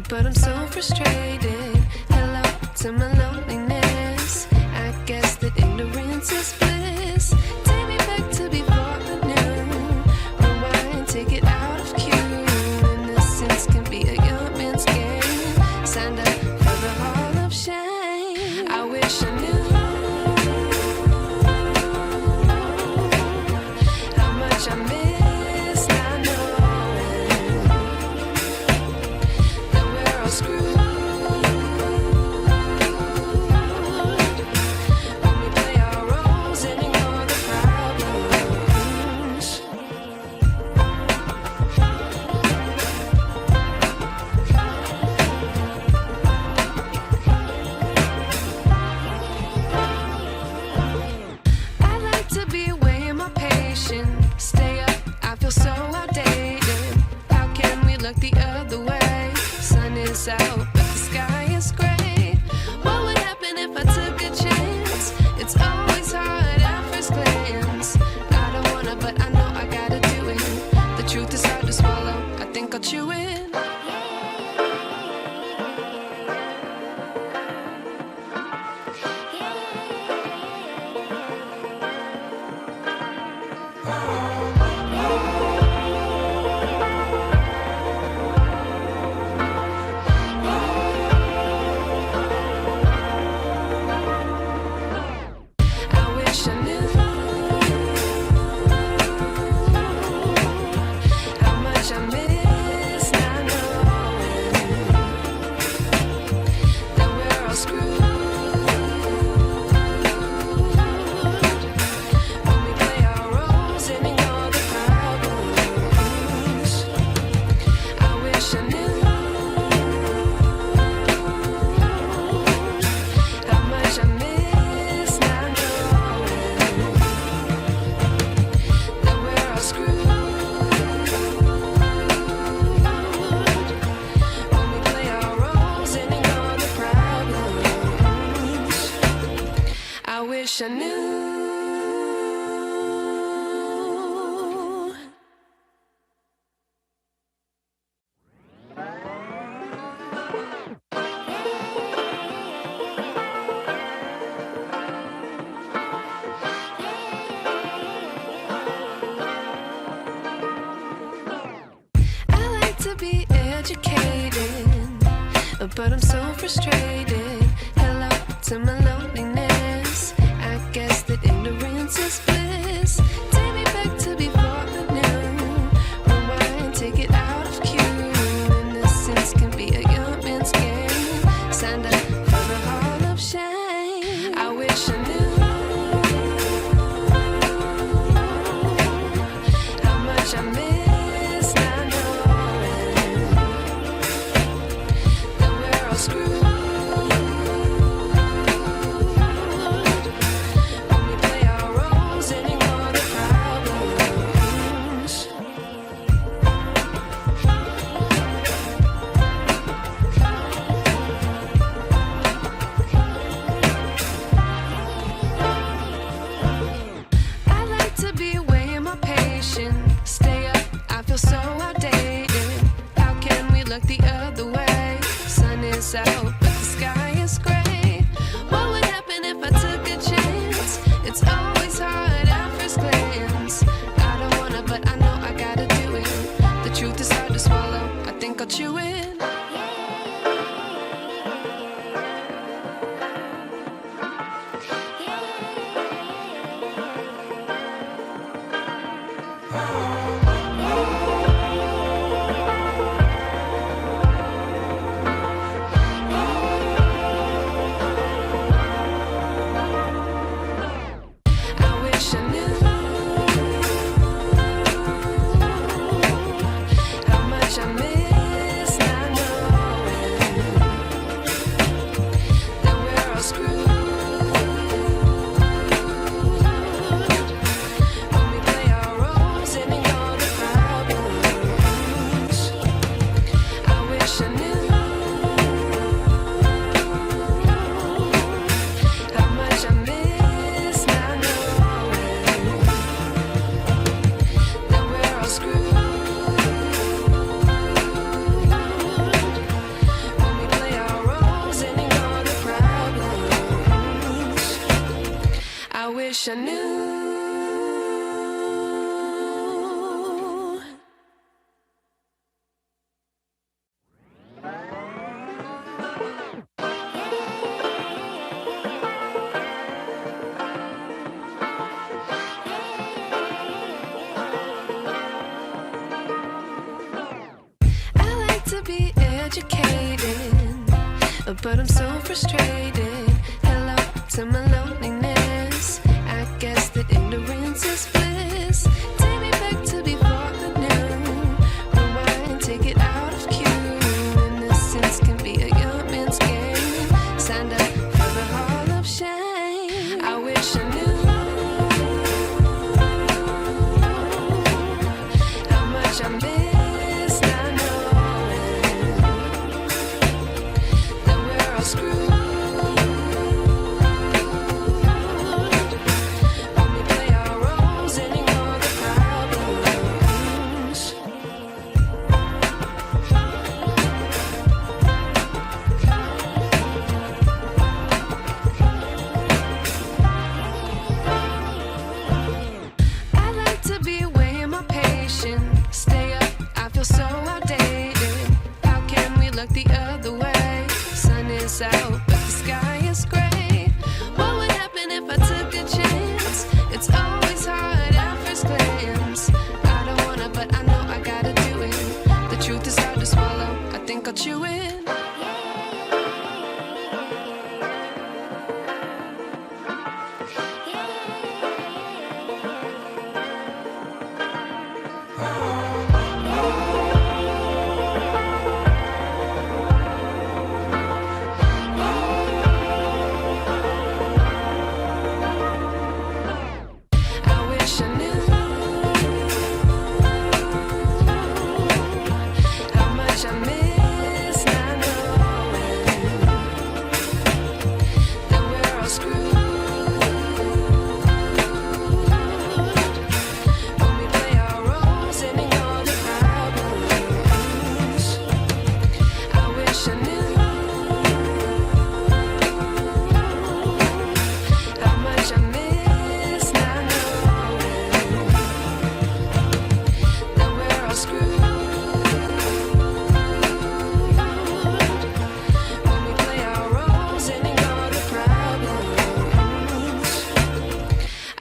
but I'm so frustrated. Hello to my loneliness. I guess that ignorance is bliss. Take me back to before I knew. Rewind, take it out of cue. Innocence can be a young man's game. Signed up for the hall of shame. I wish I knew how much I miss not knowing that we're all screwed. When we play our roles and ignore the problems. I like to be away in my patience. Stay up, I feel so outdated. How can we look the other way? Sun is out, but the sky is gray. What would happen if I took a chance? It's always hard at first glance. I don't wanna, but I know I gotta do it. The truth is hard to swallow, I think I'll chew it. I wish I knew how much I miss not knowing that we're all screwed. When we play our roles and ignore the problems. I wish I knew how much I miss not knowing that we're all screwed. When we play our roles and ignore the problems. I wish I knew. I like to be educated, but I'm so frustrated. Hello to my loneliness. I guess that ignorance is bliss. Take me back to before I knew. Rewind, take it out of cue. Innocence can be a young man's game. Signed up for the hall of shame. I wish I knew how much I miss not knowing that we're all screwed. When we play our roles and ignore the problems. I like to be away in my patience. Stay up, I feel so outdated. How can we look the other way? Sun is out, but the sky is gray. What would happen if I took a chance? It's always hard at first glance. I don't wanna, but I know I gotta do it. The truth is hard to swallow, I think I'll chew it. I wish I knew how much I miss not knowing that we're all screwed. When we play our roles and ignore the problems. I wish I knew how much I miss not knowing that we're all screwed. wish I knew. I like to be educated, but I'm so frustrated. Hello to my loneliness. I guess that ignorance is bliss. Take me back to before I knew. Rewind, take it out of cue. Innocence can be a young man's game. Signed up for the hall of shame. I wish I knew how much I miss not knowing that we're all screwed. Stay up, I feel so outdated. How can we look the other way? Sun is out, but the sky is gray. What would happen if I took a chance? It's always hard at first glance. I don't wanna, but I know I gotta do it. The truth is hard to swallow, I think I'll chew it.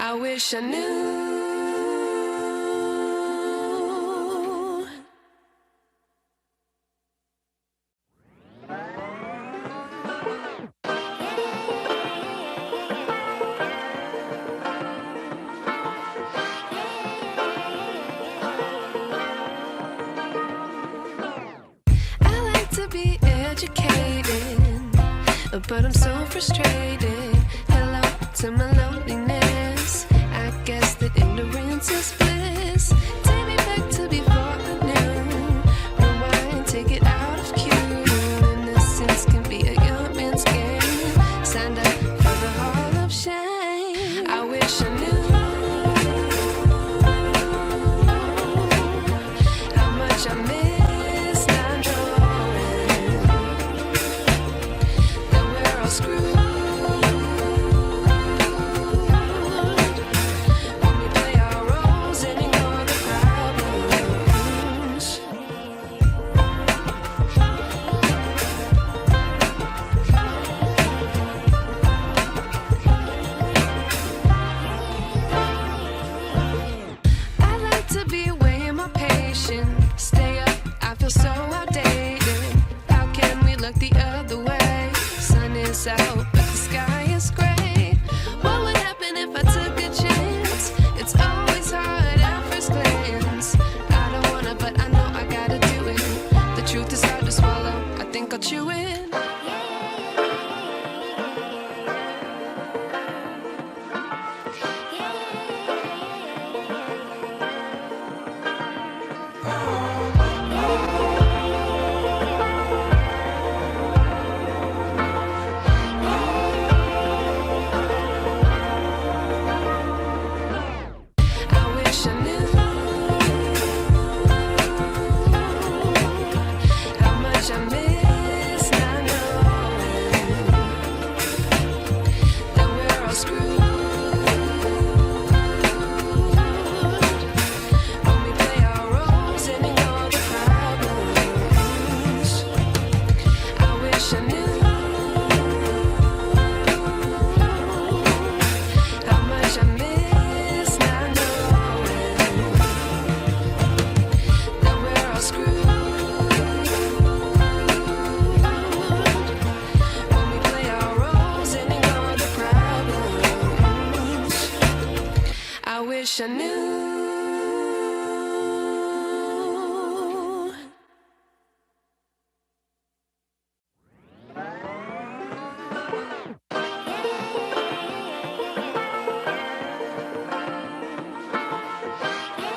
I wish I knew. I like to be educated, but I'm so frustrated. Hello to my loneliness. I guess that ignorance is bliss. Take me back to before I knew. Rewind, take it out of cue. Innocence can be a young man's game. Signed up for the hall of shame. I wish I knew how much I miss not knowing that we're all screwed. Stay up, I feel so outdated. How can we look the other way? Sun is out, but the sky is gray. What would happen if I took a chance? It's always hard at first glance. I don't wanna, but I know I gotta do it. The truth is hard to swallow, I think I'll chew it. I miss wish I knew.